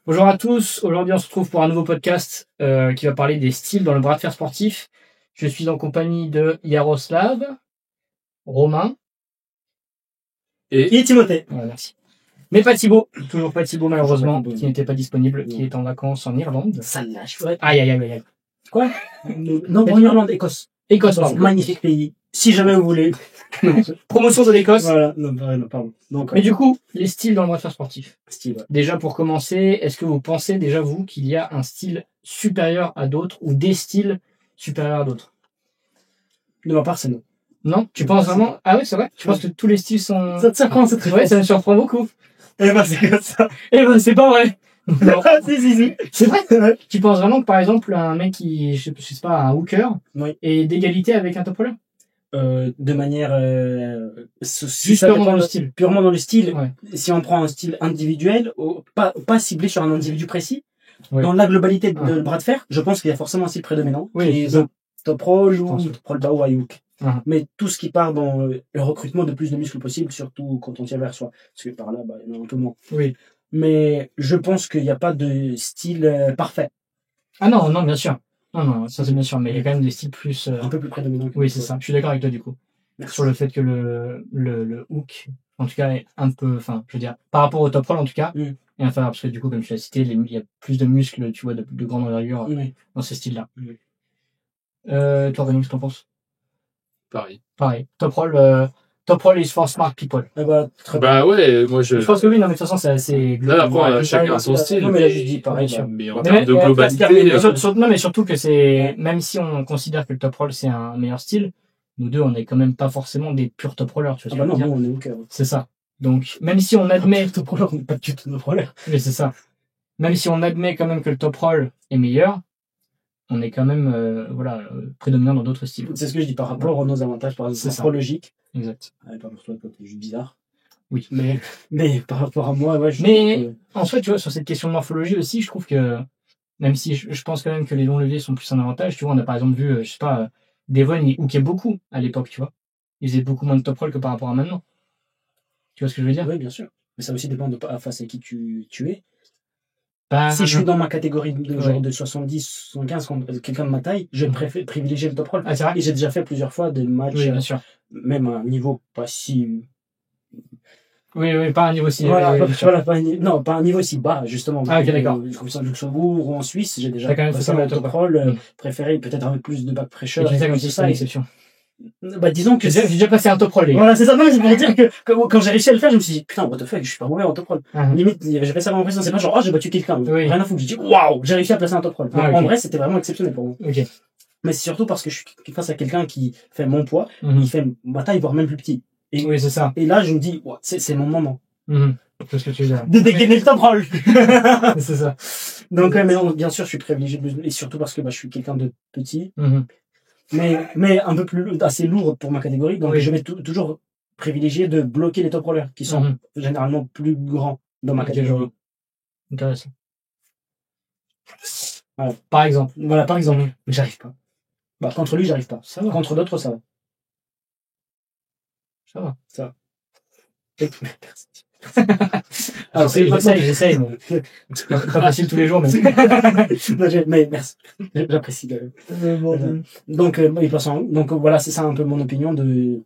Bonjour à tous, aujourd'hui on se retrouve pour un nouveau podcast qui va parler des styles dans le bras de fer sportif. Je suis en compagnie de Yaroslav, Romain et Timothée. Ouais, merci. Mais pas Thibaut, toujours pas Thibaut malheureusement, qui n'était pas disponible, qui est en vacances en Irlande. Ça lâche, ouais. Aïe. Quoi? Non, en Irlande, Écosse. Écosse, pardon. Magnifique pays. Si jamais vous voulez. Promotion de l'Écosse. Voilà, non, pardon. Donc, Mais du coup, les styles dans le bras de fer sportif. style, ouais. Déjà pour commencer, est-ce que vous pensez déjà vous qu'il y a un style supérieur à d'autres ou des styles supérieurs à d'autres? De ma part, c'est non. Non? Tu penses vraiment? Ah ouais, c'est vrai? Tu penses que tous les styles sont... Ça te surprend, c'est très Ouais, ça me surprend beaucoup. Eh ben, c'est comme ça. Eh ben, c'est pas vrai. Non. si. C'est vrai? Tu penses vraiment que, par exemple, un mec qui, je sais pas, un hooker, Oui. est d'égalité avec un top roller? De manière, Juste purement dans le style. Purement dans le style. Ouais. Si on prend un style individuel, pas ciblé sur un individu précis, Ouais. dans la globalité de le bras de fer, je pense qu'il y a forcément un style prédominant. Oui, Qui est c'est ça. top roll ou pense. top roll bas ou high hook. Mais Mais tout ce qui part dans le recrutement de plus de muscles possible, surtout quand on tire vers soi. Parce que par là, il y en a un peu moins. oui. Mais je pense qu'il n'y a pas de style parfait. Ah non, bien sûr. Non, ça c'est bien sûr, mais il y a quand même des styles plus... Un peu plus prédominant. Oui, c'est ça. Je suis d'accord avec toi, du coup. Merci. Sur le fait que le hook, en tout cas, est un peu... Enfin, je veux dire, par rapport au top roll, en tout cas, est inférieur. Parce que du coup, comme je l'ai cité, il y a plus de muscles, tu vois, de grande envergure dans ces styles-là. Oui. Toi, René, qu'est-ce que t'en penses? Pareil. Top roll is for smart people. Très Bah ouais, moi je... Je pense que oui, non, mais de toute façon, c'est assez... Là, après, chacun a son style. Non, mais là, je dis pareil. Bien sûr. Mais en Mais termes de globalité... non, mais surtout que c'est... Même si on considère que le top roll, c'est un meilleur style, nous deux, on est quand même pas forcément des purs top rollers, tu vois ce que je veux dire. Non, on est au cœur. C'est ça. Donc, même si on admet... Top roller, on n'est pas du tout top roller. Mais c'est ça. Même si on admet quand même que le top roll est meilleur, on est quand même prédominant dans d'autres styles. C'est ce que je dis par rapport à nos avantages, par exemple, morphologiques. Exact. Pas pour toi, t'es juste bizarre. Oui. Mais par rapport à moi, ouais, en fait, tu vois, sur cette question de morphologie aussi, je trouve que, même si je pense quand même que les longs leviers sont plus un avantage, tu vois, on a par exemple vu, je sais pas, Devon, il hookait beaucoup à l'époque, tu vois. Il faisait beaucoup moins de top roll que par rapport à maintenant. Tu vois ce que je veux dire? Oui, bien sûr. Mais ça aussi dépend de face à qui tu es. Bah, si je suis dans ma catégorie de genre de 70, 75, quelqu'un de ma taille, je vais privilégier le top roll. Ah, c'est vrai? Et j'ai déjà fait plusieurs fois des matchs, bien sûr. même à un niveau pas si... Oui, pas un niveau si... pas un niveau si bas, justement. Ah, ok, d'accord. Comme ça, au Luxembourg ou en Suisse, j'ai déjà fait ça, le top roll, préféré peut-être un peu plus de back pressure. Et tu sais comme si c'était une exception. Disons que... J'ai déjà passé un top roll, les gars. Voilà, c'est ça. Non, c'est pour dire que quand j'ai réussi à le faire, je me suis dit, putain, what the fuck, je suis pas mauvais en top roll. Limite, j'ai pas ça l'impression, c'est pas genre, j'ai battu quelqu'un. Rien à foutre. J'ai dit, waouh, j'ai réussi à placer un top roll. En vrai, c'était vraiment exceptionnel pour moi. Mais c'est surtout parce que je suis face à quelqu'un qui fait mon poids, qui fait ma taille, voire même plus petit. Oui, c'est ça. Et là, je me dis, c'est mon moment. C'est ce que tu veux dire. De dégainer le top roll. C'est ça. Donc, mais non, bien sûr, je suis privilégié, et surtout parce que je suis quelqu'un de petit. Mais un peu assez lourd pour ma catégorie, donc je vais toujours privilégier de bloquer les top rollers, qui sont généralement plus grands dans ma catégorie. Intéressant. Voilà. Par exemple. Mais j'arrive pas. Contre lui, j'arrive pas. Ça va. Contre d'autres, ça va. Ça va. Alors, j'essaye, mais c'est pas facile tous les jours, mais... mais merci. J'apprécie. Donc voilà, c'est ça un peu mon opinion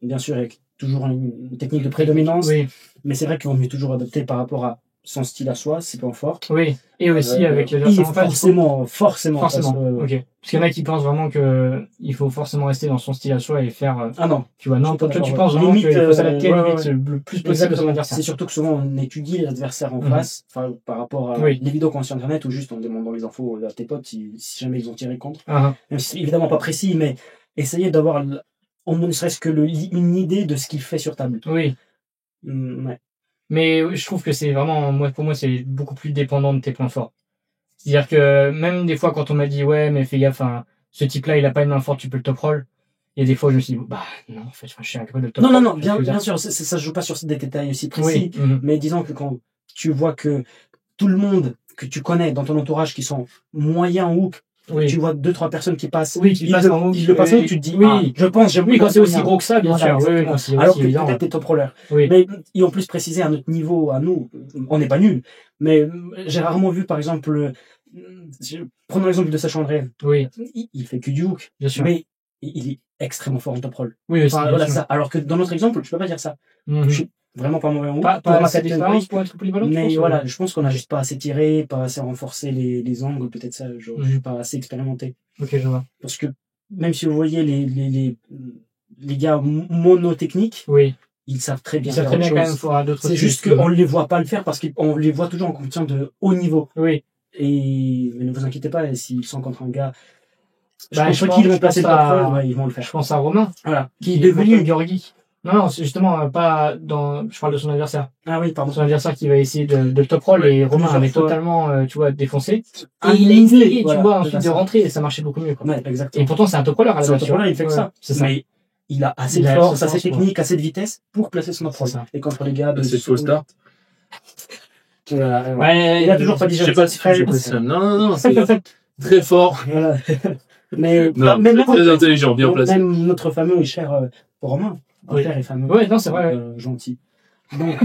bien sûr, avec toujours une technique de prédominance. Oui. Mais c'est vrai qu'on veut toujours adapter par rapport à son style à soi, ses points forts. Oui. Et aussi avec les versions forcément. Ok. Parce qu'il y en a qui pensent vraiment que il faut forcément rester dans son style à soi et faire. Ah non. Tu vois, non. Toi, tu penses vraiment qu'il faut s'adapter le plus possible à son adversaire. C'est surtout que souvent on étudie les adversaires en face, par rapport à les vidéos qu'on voit sur internet ou juste en demandant les infos à tes potes si jamais ils ont tiré contre. Même si c'est évidemment pas précis, mais essayer d'avoir au moins ne serait-ce que une idée de ce qu'il fait sur table. Oui. Ouais. Mais je trouve que c'est vraiment, pour moi, c'est beaucoup plus dépendant de tes points forts. C'est-à-dire que même des fois, quand on m'a dit, ouais, mais fais gaffe, ce type-là, il a pas une main forte, tu peux le top roll. Et des fois, je me suis dit, non, en fait, je suis incapable de top roll. Non, bien sûr, ça se joue pas sur des détails aussi précis. Mais disons que quand tu vois que tout le monde que tu connais dans ton entourage qui sont moyens hook, Oui. Tu vois 2-3 personnes qui passent. Oui, qui passent en haut. Ils le passent, tu te dis, oui, je pense, oui, quand c'est aussi gros que ça, bien sûr. Oui, alors que peut-être t'es top roller. Oui. Mais ils ont plus précisé à notre niveau, à nous, on n'est pas nuls. Mais j'ai rarement vu, par exemple, prenons l'exemple de Sacha André. Oui. Il fait que du hook. Bien sûr. Mais il est extrêmement fort en top roll. Oui, enfin, voilà ça. Alors que dans notre exemple, je peux pas dire ça. Je suis vraiment pas mauvais en hook. Pas assez d'expérience pour être polyvalent. Mais voilà, je pense qu'on a juste pas assez tiré, pas assez renforcé les angles, peut-être ça, je suis pas assez expérimenté. Ok, je vois. Parce que même si vous voyez les gars monotechniques, oui. Ils savent très bien. Ils savent très bien quand même faire d'autres. C'est juste qu'on ne les voit pas le faire parce qu'on les voit toujours en compétition de haut niveau. Oui. Et mais ne vous inquiétez pas, s'ils sont contre un gars, je pense qu'ils vont passer par ils vont le faire. Je pense à Romain. Voilà. Qui est devenu Georgi. Non, c'est justement pas dans. Je parle de son adversaire. Ah oui, pardon. Son adversaire qui va essayer de top roll et Romain avait totalement, tu vois, défoncé. Et il a essayé, tu vois, ensuite de rentrer et ça marchait beaucoup mieux. Ouais, exactement. Et pourtant c'est un top roller à la base. C'est un top roller, il fait que ça. C'est ça. Il a assez de force, assez technique, assez de vitesse pour placer son approche. Et contre les gars, c'est faux start. Ouais, il a toujours pas dit. Je sais pas si c'est non, c'est très fort. Voilà. Mais très intelligent, bien placé. Même notre fameux et cher Romain, père est fameux. Ouais, non, c'est vrai. Gentil. Donc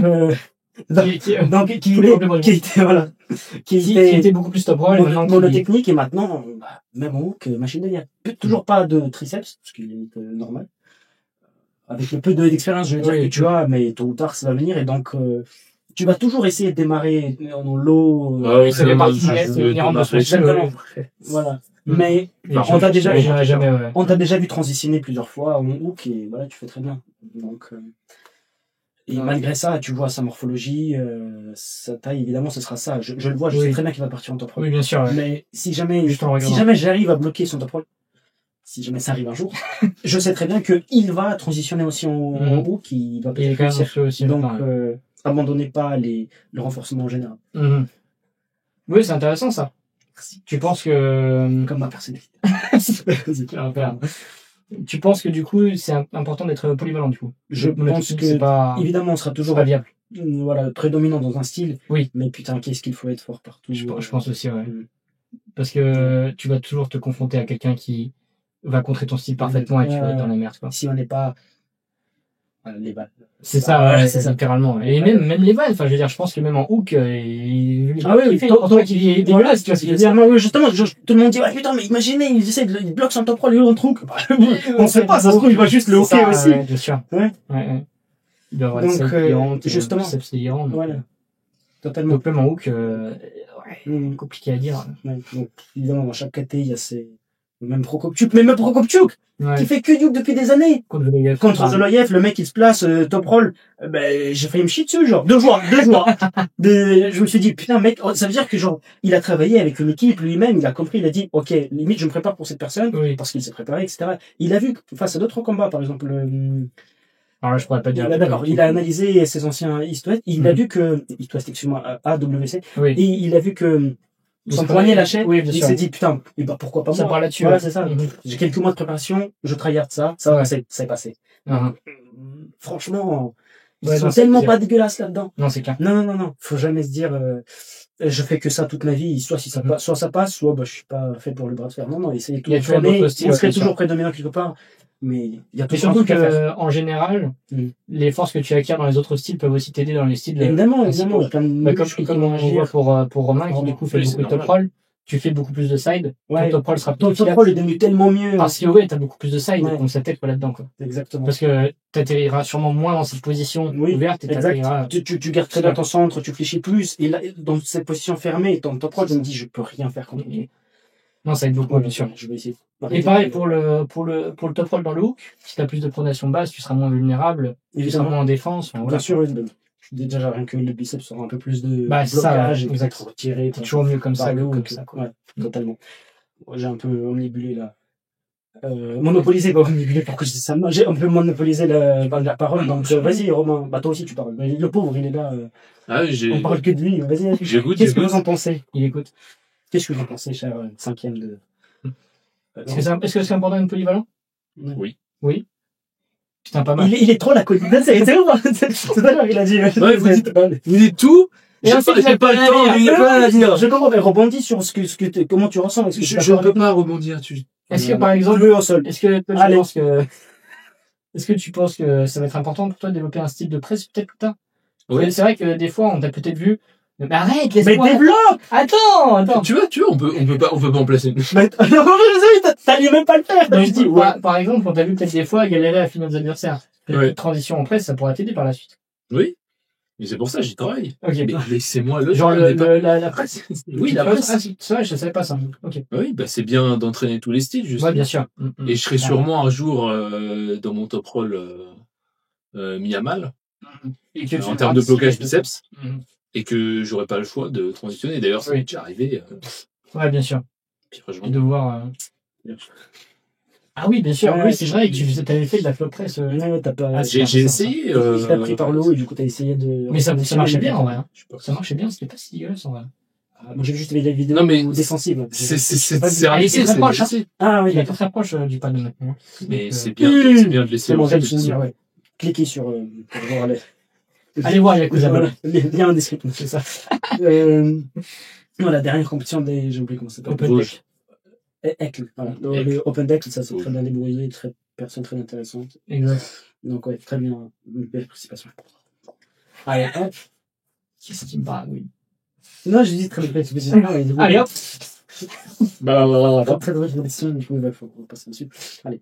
qui était beaucoup plus top roll, monotechnique et maintenant même en hook, machine de guerre. Toujours pas de triceps parce qu'il est normal. Avec le peu d'expérience, je veux dire que tu as, mais tôt ou tard ça va venir et donc tu vas toujours essayer de démarrer en low. C'est les parties voilà. Mais on t'a déjà vu transitionner plusieurs fois en hook et voilà, tu fais très bien. Donc et malgré ça, tu vois sa morphologie, sa taille, évidemment, ce sera ça. Je le vois, je sais très bien qu'il va partir en top roll. Oui, bien sûr. Mais si jamais j'arrive à bloquer son top roll, si jamais ça arrive un jour, je sais très bien qu'il va transitionner aussi en haut, qu'il va peut-être réussir. Aussi donc, abandonnez pas le renforcement en général. Oui, c'est intéressant ça. Merci. Tu penses que... Comme ma personnalité. Tu penses que du coup, c'est important d'être polyvalent du coup? Je pense que, évidemment, on sera toujours viable. Voilà, prédominant dans un style. Oui. Mais putain, qu'est-ce qu'il faut être fort partout. Je pense aussi, ouais. Parce que tu vas toujours te confronter à quelqu'un qui va contrer ton style parfaitement et tu vas être dans la merde, quoi. Si on n'est pas les balles. C'est ça, c'est ça, littéralement. Et même les balles, enfin, je veux dire, je pense que même en hook, il fait, toi qui est dégueulasse, tu vois ce que je veux dire. Oui, justement, tout le monde dit, ouais, putain, mais imaginez, ils essaient de bloquer son top 3, lui, en truc. On sait pas, ça se trouve, il va juste le hockey aussi. Bien sûr. Ouais. Il doit avoir des saillantes, justement. Voilà. Totalement. Donc, même en hook, compliqué à dire. Ouais. Donc, évidemment, dans chaque KT, il y a même Prokopchuk, qui fait que Duke depuis des années. Contre Zoloyev, le mec, il se place, top roll. J'ai failli me chier dessus, genre, 2 jours. Je me suis dit, putain, mec, ça veut dire que, genre, il a travaillé avec une équipe lui-même, il a compris, il a dit, ok, limite, je me prépare pour cette personne, parce qu'il s'est préparé, etc. Il a vu, face à d'autres combats, par exemple, alors là, je pourrais pas dire. D'accord, il a analysé ses anciens East-West, il a vu que, East-West, excuse-moi, AWC, et il a vu que, son poignet lâchait, il s'est dit, putain, et pourquoi pas moi? Ça part là-dessus. Voilà, c'est ça. J'ai quelques mois de préparation, je tryhard ça va passer, ça est passé. Franchement, ils sont tellement pas dégueulasses là-dedans. Non, c'est clair. Non. Faut jamais se dire, je fais que ça toute ma vie, soit ça passe, soit, je suis pas fait pour le bras de fer. Non, essayez tout de freiner. On serait toujours prédominant quelque part. Mais il y a surtout que, en général, les forces que tu acquiers dans les autres styles peuvent aussi t'aider dans les styles. Évidemment. Comme on voit pour Romain, qui du coup fait beaucoup de top roll, tu fais beaucoup plus de side. Ton top roll sera plus efficace. Ton top roll est devenu tellement mieux. Parce que t'as beaucoup plus de side, donc ça t'aide pas là-dedans, quoi. Exactement. Parce que t'atterriras sûrement moins dans cette position ouverte et t'atterriras. Tu gardes très bien ton centre, tu fléchis plus, et là, dans cette position fermée, ton top roll, je me dis, je peux rien faire contre lui. Non, ça aide beaucoup, bien sûr. Je vais essayer. Et pareil pour le top roll dans le hook, si t'as plus de pronation basse, tu seras moins vulnérable, tu seras moins en défense. Bien sûr, déjà rien que le biceps aura un peu plus de blocage, exactement. Retiré. C'est toujours mieux comme ça que comme ça. Ouais, totalement. J'ai un peu omnibulé là. Monopolisé, pas omnibulé, pourquoi je dis ça? J'ai un peu monopolisé la parole, donc vas-y Romain, toi aussi tu parles. Le pauvre, il est là. On parle que de lui, vas-y. Qu'est-ce que vous en pensez? Il écoute. Qu'est-ce que vous en pensez, cher 5e de... Est-ce que c'est important d'être polyvalent? Oui. Putain, pas mal. Il est trop la colline. C'est vrai, il a dit. Ouais, vous dites tout, Et ensuite, j'ai pas le temps, il n'y a pas à dire. Je comprends, mais rebondis sur comment tu ressens. Je ne peux pas rebondir. Est-ce que, par exemple, le sol. est-ce que tu penses que ça va être important pour toi de développer un style de presse peut-être plus tard? Oui. C'est vrai que des fois, on t'a peut-être vu. Mais arrête, laisse-moi. Mais développe! Attends. Tu vois, on peut pas en placer. Mais, non, je sais, t'allais même pas le faire. Donc, je dis, par exemple, on t'a vu peut-être des fois galérer à finir nos adversaires. Une transition en presse, ça pourra t'aider par la suite. Oui. Mais c'est pour ça, j'y travaille. Ok. Mais laissez-moi le genre la presse. Oui, la presse. Ah, c'est vrai, je savais pas ça. Ok. Oui, bah, c'est bien d'entraîner tous les styles, justement. Ouais, bien sûr. Et je serai sûrement un jour, dans mon top roll, mis à mal. En termes de blocage biceps. Et que j'aurais pas le choix de transitionner. D'ailleurs, ça m'est déjà arrivé. Ouais, bien sûr. Puis, de voir. Ah oui, bien sûr. Oui, c'est vrai que tu avais fait de la flop press. T'as pas. J'ai essayé. T'as pris par le haut et du coup t'as essayé de. Mais ça marchait bien en vrai. Ça marchait bien. C'était pas si dégueulasse en vrai. Moi j'ai juste vu la vidéo. Non mais défensive. C'est arrêté, c'est proche. Ah oui, il est très proche du panneau maintenant. Mais c'est bien de laisser le. Cliquez sur pour voir les. Allez voir Yakuza. Lien en description, c'est ça. La dernière compétition j'ai oublié comment ça s'appelle. Open Deck. Eckl, voilà. Le Open Deck, ça c'est très bien débrouillé, personne très intéressante. Exact. Donc ouais, très bien, une belle participation. Allez, hop. Qu'est-ce qui me parle, oui. Non, je dis très belle participation. Allez, hop. Très belle participation, du coup, il faut passer dessus. Allez.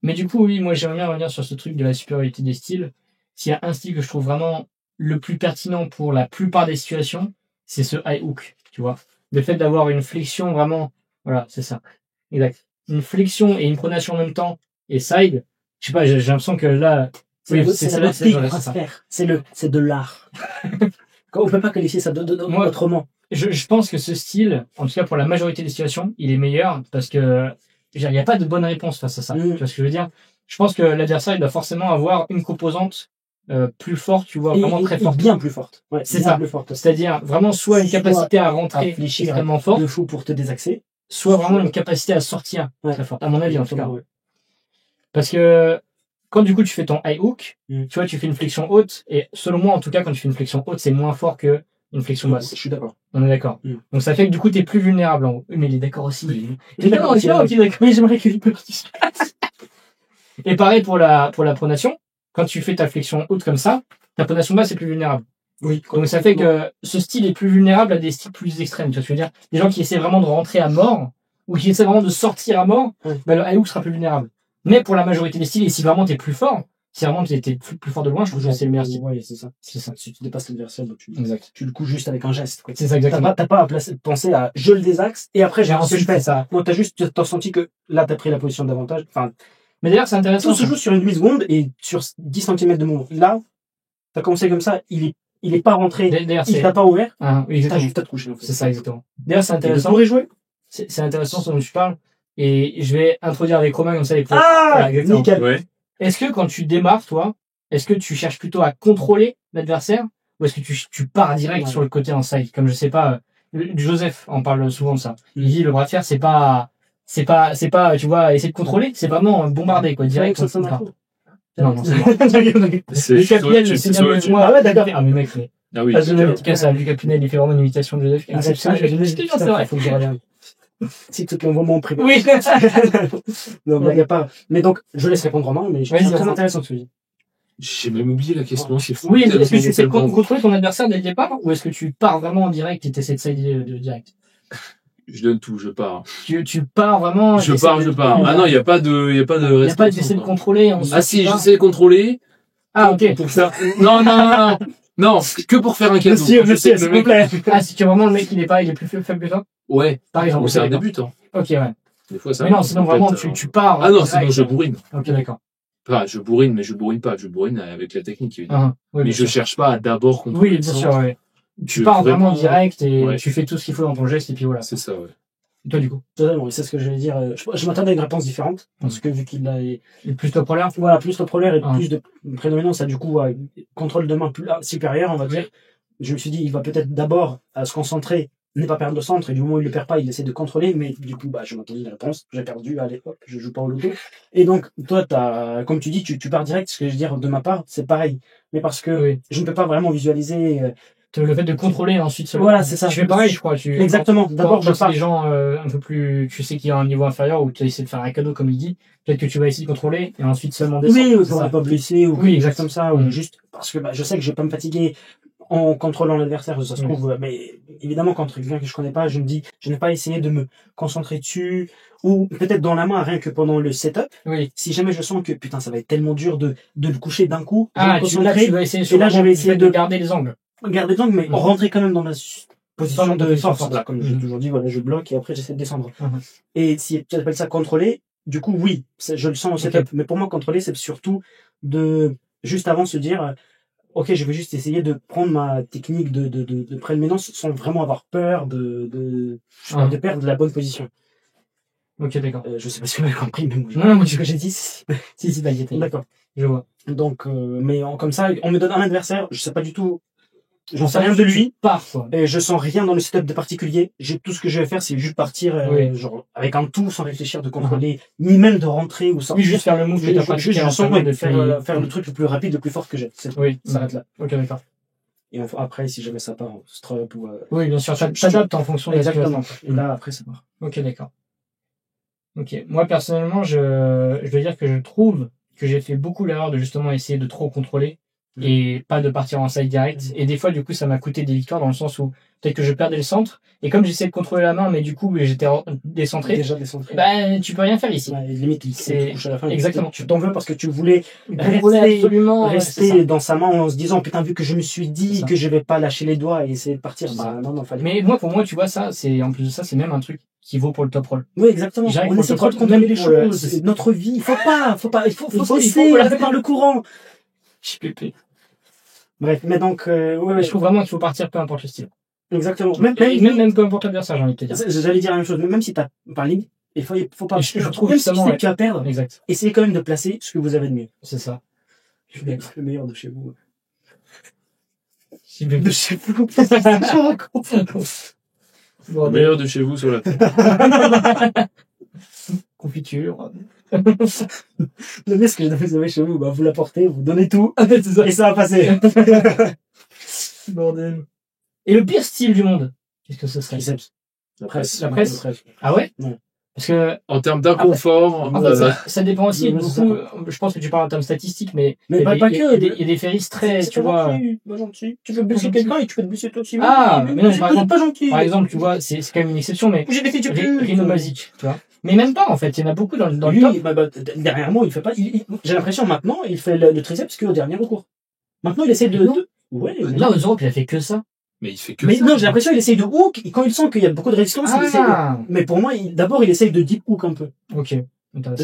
Mais du coup, oui, moi j'aimerais bien revenir sur ce truc de la supériorité des styles. S'il y a un style que je trouve vraiment le plus pertinent pour la plupart des situations, c'est ce high hook, tu vois. Le fait d'avoir une flexion vraiment, voilà, c'est ça. Exact. Une flexion et une pronation en même temps et side. Je sais pas, j'ai l'impression que là, c'est de l'art. On peut pas qualifier ça autrement. Je pense que ce style, en tout cas pour la majorité des situations, il est meilleur parce que il n'y a pas de bonne réponse face à ça. Tu vois ce que je veux dire? Je pense que l'adversaire, il doit forcément avoir une composante plus forte, tu vois, vraiment très forte. Bien plus forte. Ouais, c'est ça. C'est-à-dire vraiment soit une capacité à rentrer extrêmement forte. Le fou pour te désaxer. Soit vraiment une capacité à sortir très forte. À mon avis, en tout cas. Parce que quand du coup tu fais ton high hook, tu vois, tu fais une flexion haute. Et selon moi, en tout cas, quand tu fais une flexion haute, c'est moins fort que une flexion basse. Je suis d'accord. On est d'accord. Donc ça fait que du coup, t'es plus vulnérable en haut. Mais il est d'accord aussi. Il est d'accord aussi. Mais j'aimerais qu'il participe. Et pareil pour la pronation. Quand tu fais ta flexion haute comme ça, ta pronation basse est plus vulnérable. Oui. Donc ça fait que ce style est plus vulnérable à des styles plus extrêmes. Tu vois ce que je veux dire? Des gens qui essaient vraiment de rentrer à mort, ou qui essaient vraiment de sortir à mort, bah, le high hook sera plus vulnérable. Mais pour la majorité des styles, et si vraiment t'es plus fort, si vraiment t'es plus fort de loin, je trouve que c'est le meilleur style. Oui, c'est ça. Si tu dépasses l'adversaire, exact. Tu le couches juste avec un geste, quoi. C'est ça, exactement. T'as pas à penser à je le désaxe, et après j'ai ensuite fait ça. Non, t'as senti que là t'as pris la position d'avantage. Enfin, mais d'ailleurs, c'est intéressant. Tout se joue sur une demi-seconde et sur 10 cm de mouvement. Là, t'as commencé comme ça, il est pas rentré, il t'a pas ouvert. Ah, oui, t'as juste à te coucher, en fait. C'est ça, exactement. D'ailleurs, c'est intéressant. Tu pourrais jouer. C'est intéressant ce dont tu parles. Et je vais introduire avec Romain comme ça les points. Ah, voilà, nickel. Ouais. Est-ce que quand tu démarres, toi, est-ce que tu cherches plutôt à contrôler l'adversaire ou est-ce que tu pars direct sur le côté en side? Comme je sais pas, Joseph en parle souvent de ça. Il dit le bras de fer, c'est pas, tu vois, essayer de contrôler, c'est vraiment bombarder, quoi, direct. Ça non, c'est bon. C'est Lucas Pinel, c'est bien mieux que moi. Ah ouais, d'accord. Ah, mais mec, mais. Ah oui. En tout cas, ça, Lucas Pinel, il fait vraiment une imitation de Joseph. C'est vrai. Faut que je revienne. Si tu l'envoies en privé. Oui. Non, mais y a pas. Mais donc, je laisse répondre Romain, mais c'est très intéressant ce que tu dis. J'ai même oublié la question, c'est fou. Oui, est-ce que tu fais contrôler ton adversaire dès le départ, ou est-ce que tu pars vraiment en direct et t'essaies de sider de direct? Je donne tout, je pars. Tu pars vraiment. Je pars. Ah non, il y a pas de Il y a pas d'essayer de contrôler. Ah si, j'essaie de contrôler. Ah, ok. Pour faire, non, que pour faire un cadeau. Monsieur, s'il vous plaît. Ah, si tu vraiment le mec, il est plus faible que toi? Ouais. Par exemple. Ou c'est un débutant. Ok, ouais. Des fois, ça. Mais non, sinon vraiment, tu pars. Ah non, sinon je bourrine. Ok, d'accord. Enfin, je bourrine, mais je bourrine pas. Je bourrine avec la technique, évidemment. Oui, mais je cherche pas à d'abord contrôler. Oui, bien sûr, ouais. Tu pars vraiment direct et tu fais tout ce qu'il faut dans ton geste et puis voilà. C'est ça, ouais. Et toi, du coup? Totalement, c'est ce que je vais dire. Je m'attendais à une réponse différente, parce que vu qu'il a plus top roller. Voilà, plus top roller et plus de prédominance, du coup, contrôle de main plus supérieur, on va dire. Je me suis dit, il va peut-être d'abord se concentrer, ne pas perdre de centre, et du moment où il le perd pas, il essaie de contrôler, mais du coup, je m'attendais à une réponse. J'ai perdu, allez, hop, je joue pas au loto. Et donc, toi, comme tu dis, tu pars direct, ce que je veux dire de ma part, c'est pareil. Mais parce que je ne peux pas vraiment visualiser Le fait de contrôler ensuite seulement. Voilà, c'est ça. Tu fais pareil, je crois. Exactement. D'abord, je pars. Les gens un peu plus, tu sais qu'il y a un niveau inférieur où tu essaies de faire un cadeau, comme il dit. Peut-être que tu vas essayer de contrôler et ensuite seulement descendre. Oui, pour ne pas blesser ou oui, comme ça, ou juste parce que je sais que je vais pas me fatiguer en contrôlant l'adversaire, ça se trouve, mais évidemment, contre quelqu'un que je connais pas, je me dis, je n'ai pas essayé de me concentrer dessus, ou peut-être dans la main, rien que pendant le setup. Oui. Si jamais je sens que, putain, ça va être tellement dur de le coucher d'un coup, là, tu vas essayer et là, je vais essayer de garder les angles. Garder les angles, mais rentrer quand même dans la position de force. Comme j'ai toujours dit, voilà, je bloque et après, j'essaie de descendre. Et si tu appelles ça contrôler, du coup, oui, je le sens au setup. Mais pour moi, contrôler, c'est surtout de, juste avant, se dire, ok, je vais juste essayer de prendre ma technique de prédominance sans vraiment avoir peur de perdre la bonne position. Ok, d'accord. Je sais pas si vous avez compris, mais moi, ce que j'ai dit, si, d'accord. Je vois. Donc, mais comme ça, on me donne un adversaire, je sais pas du tout, j'en sais rien de lui. Et je sens rien dans le setup de particulier. Tout ce que je vais faire, c'est juste partir, genre, avec un tout, sans réfléchir, de contrôler, ni même de rentrer ou sortir. Oui, juste faire le move que t'as pratiqué. Je sens de faire le truc le plus rapide, le plus fort que j'ai. Oui, ça s'arrête là. Ok, d'accord. Et après, si jamais ça part, strop ou, oui, bien sûr, t'adaptes en fonction de la situation. Et là, après, ça part. Ok, d'accord. Ok. Moi, personnellement, je dois dire que je trouve que j'ai fait beaucoup l'erreur de justement essayer de trop contrôler et pas de partir en side direct. Et des fois, du coup, ça m'a coûté des victoires dans le sens où peut-être que je perdais le centre. Et comme j'essayais de contrôler la main, mais du coup, j'étais décentré. Déjà décentré. Tu peux rien faire ici. Limite, c'est à la fin. Exactement. Tu t'en veux parce que tu voulais rester dans sa main en se disant, putain, vu que je me suis dit que je vais pas lâcher les doigts et essayer de partir. Non, fallait. Mais pour moi, tu vois, ça, en plus de ça, c'est même un truc qui vaut pour le top roll. Oui, exactement. On essaie de contrôler les choses. Notre vie, il faut laisser par le courant. Bref, mais donc, je trouve vraiment qu'il faut partir peu importe le style. Exactement. Même peu importe l'adversaire, j'ai envie de te dire. J'allais dire la même chose, même si t'as pas ligne, il faut pas. Je trouve même justement, si tu vas perdre. Exact. Essayez quand même de placer ce que vous avez de mieux. C'est ça. Je suis le meilleur de chez vous. De chez vous. Le meilleur de chez vous sur la terre. Confiture. Le mieux, ce que vous avez chez vous, vous l'apportez, vous donnez tout, et ça va passer. Bordel. Et le pire style du monde, qu'est-ce que ce serait? La presse. La presse. Ah ouais? Ouais. Parce que en termes d'inconfort, ça dépend aussi beaucoup. Je pense que tu parles en termes statistiques, mais pas que. Il y a des féristes très, tu vois. Pas gentil. Tu peux blesser quelqu'un et tu peux te blesser toi aussi. Mais non, pas gentil. Par exemple, tu vois, c'est quand même une exception, mais j'ai des filles Rino Mazic, tu vois. Mais même pas, en fait. Il y en a beaucoup dans le top. Derrière moi, il fait pas, j'ai l'impression maintenant, il fait le triceps qu'au dernier recours. Maintenant, il essaie de. Ouais. Là, aux Europes, il a fait que ça. Mais il fait que ça. Non, j'ai l'impression qu'il essaye de hook, et quand il sent qu'il y a beaucoup de résistance, il essaie mais pour moi, d'abord, il essaye de deep hook un peu. Ok.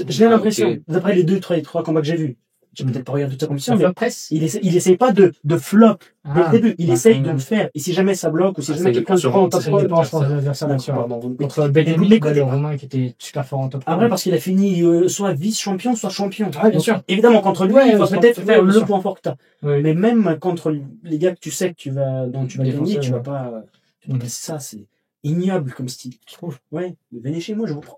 J'ai l'impression, d'après les 3 combats que j'ai vus. J'ai peut-être pas regardé toute sa compétition, mais il essaye pas de flop dès le début. Il essaye de le faire. Et si jamais ça bloque, ou si jamais quelqu'un se prend en top roll, je pense l'adversaire, bien sûr. Contre Bellemin, le Romain qui était super fort en top roll. Après, parce qu'il a fini, soit vice-champion, soit champion. Ah, bien sûr. Évidemment, contre lui, il va peut-être faire le point fort que t'as. Mais même contre les gars que tu sais que dont tu vas gagner, tu vas pas, ça, c'est ignoble comme style. Je trouve. Ouais. Venez chez moi, je vous prends.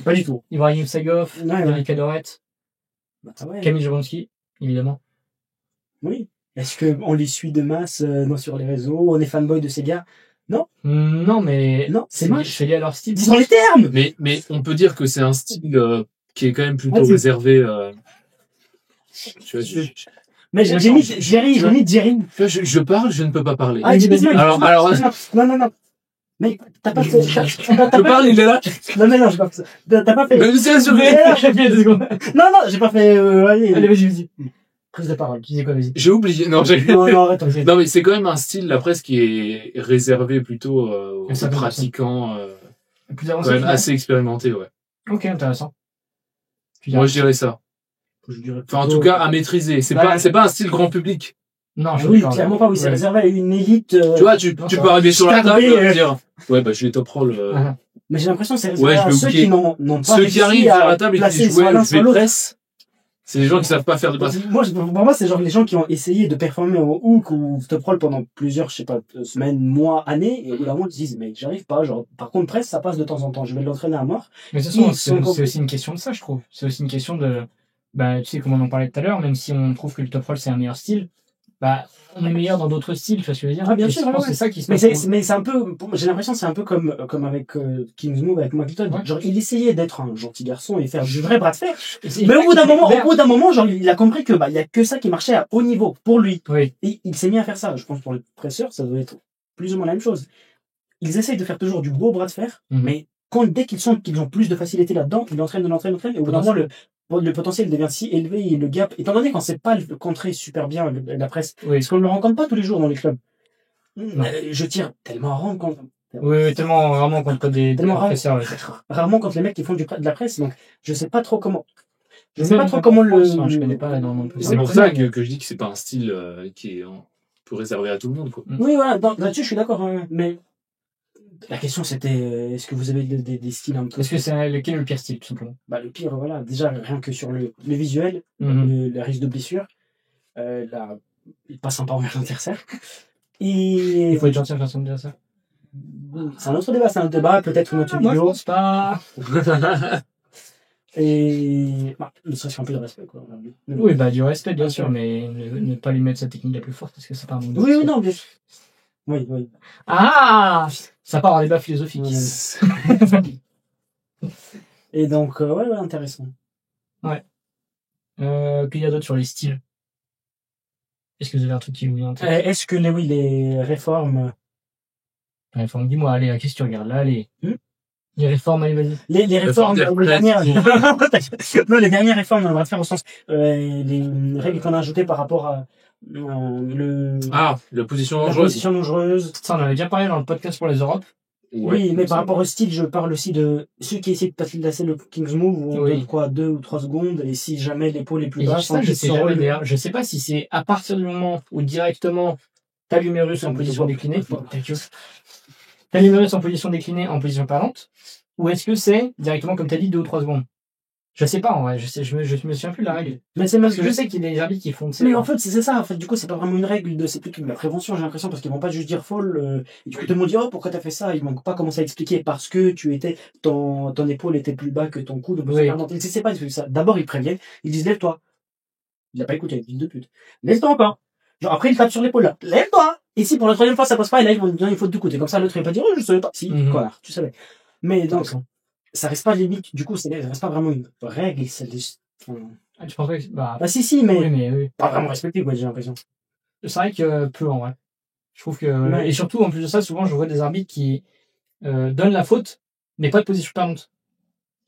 Pas du tout. Ibrahim Sagov, Yannick Adoret. Camille Jablonski, évidemment. Oui. Est-ce qu'on les suit de masse sur les réseaux? On est fanboy de ces gars? Non. Non, mais c'est moche. Je fais lié à leur style. Disons les termes. Mais on peut dire que c'est un style qui est quand même plutôt réservé. Mais j'ai mis Jerry. Je parle, je ne peux pas parler. Alors. Non. Mais t'as pas fait. Je parle, il est là. Non, j'ai pas fait ça. T'as pas fait. Mais c'est assuré. Non, j'ai pas fait. Allez, vas-y. Prise de parole. Tu disais quoi, vas-y. J'ai oublié. Non, arrête. Non, mais c'est quand même un style, la presse, qui est réservé plutôt aux pratiquants, quand même assez expérimentés, ouais. Ok, intéressant. Moi, je dirais ça. Enfin, en tout cas, à maîtriser. C'est pas un style grand public. Non, clairement pas, c'est réservé à une élite. Tu vois, tu peux arriver sur la table et dire, ouais, je vais top roll. Mais j'ai l'impression que c'est réservé à ceux qui n'ont pas ceux qui arrivent sur la table et qui disent, je vais presse. C'est les gens qui savent pas faire de presse. Pour moi, c'est genre les gens qui ont essayé de performer au hook ou top roll pendant plusieurs, semaines, mois, années, et au bout d'un moment, ils se disent, mais j'arrive pas, par contre, presse, ça passe de temps en temps, je vais l'entraîner à mort. Mais c'est aussi une question de ça, je trouve. C'est aussi une question de, tu sais, comme on en parlait tout à l'heure, même si on trouve que le top roll c'est un meilleur style, on est meilleur dans d'autres styles, tu vois ce que je veux dire. Ah, bien sûr, je pense que c'est ça qui se passe. Mais c'est un peu, j'ai l'impression que c'est un peu comme avec King's Move, avec Magneton. Ouais. Genre, il essayait d'être un gentil garçon et faire du vrai bras de fer. Mais au bout d'un moment, genre, il a compris que, il y a que ça qui marchait à haut niveau, pour lui. Oui. Et il s'est mis à faire ça. Je pense pour les presseurs, ça doit être plus ou moins la même chose. Ils essayent de faire toujours du beau bras de fer, mais dès qu'ils sentent qu'ils ont plus de facilité là-dedans, ils l'entraînent, et au bout d'un moment, le potentiel devient si élevé et le gap, étant donné qu'on sait pas le contrer super bien, la presse, parce qu'on ne le rencontre pas tous les jours dans les clubs. Je tire tellement rarement contre. Oui, tellement rarement contre des presseurs. Rarement contre les mecs qui font de la presse, donc je sais pas trop comment. Je sais pas trop comment je connais pas non plus. C'est pour ça que je dis que c'est pas un style qui est peu réservé à tout le monde, quoi. Oui, voilà, là-dessus je suis d'accord, mais la question c'était est-ce que vous avez des styles un peu. Est-ce que c'est lequel est le pire style, tout simplement? Le pire, voilà, déjà rien que sur le visuel, le risque de blessure, pas sympa envers l'adversaire. Et il faut être gentil envers son adversaire. C'est un autre débat, peut-être une autre vidéo. Moi je pense pas. Et ça c'est un peu de respect, quoi. Oui, du respect bien sûr, mais ne pas lui mettre sa technique la plus forte parce que c'est pas un manque de respect. Oui, non, bien sûr. Oui. Ah, ça part en débat philosophique. Et donc, intéressant. Ouais. Qu'il y a d'autres sur les styles. Est-ce que vous avez un truc qui vous vient en tête? Est-ce que les réformes... Réformes, dis-moi, allez, qu'est-ce que tu regardes là, allez. Les réformes, allez, vas-y. Les réformes, les dernières... non, les dernières réformes, on va faire au sens... les règles qu'on a ajoutées par rapport à... la position dangereuse. La position dangereuse. Ça, on avait déjà parlé dans le podcast pour les Europes. Oui, mais par rapport au style, je parle aussi de ceux qui essaient de placer le King's Move où on donne 2 ou 3 secondes et si jamais l'épaule est plus basse. Je sais pas si c'est à partir du moment où directement t'as l'humérus en position déclinée, t'as l'humérus en position déclinée en position parlante, ou est-ce que c'est directement comme t'as dit 2 ou 3 secondes? Je sais pas, en vrai, je me souviens plus de la règle. Mais c'est parce que je sais qu'il y a des arbitres qui font Mais en fait, c'est ça, du coup, c'est pas vraiment une règle c'est plutôt de la prévention, j'ai l'impression, parce qu'ils vont pas juste dire folle, et du coup, tout le monde dit, pourquoi t'as fait ça? Ils vont pas commencer à expliquer parce que ton épaule était plus bas que ton coude, c'est pas ça. D'abord, ils préviennent, ils disent, lève-toi. Il a pas écouté, fils de pute. Lève-toi encore. Genre, après, il tape sur l'épaule, là. Lève-toi! Et si pour la 3e fois, ça passe pas, et là, ils vont dire, il faut de côté. Comme ça, l'autre, il va pas dire, je savais pas. Si, connard, tu savais. Mais donc, ça reste pas limite, du coup, ça reste pas vraiment une règle, c'est tu penses que si, mais pas vraiment respecté, quoi, j'ai l'impression. C'est vrai que peu, en vrai. Je trouve que, et surtout, en plus de ça, souvent, je vois des arbitres qui, donnent la faute, mais pas de position parlante.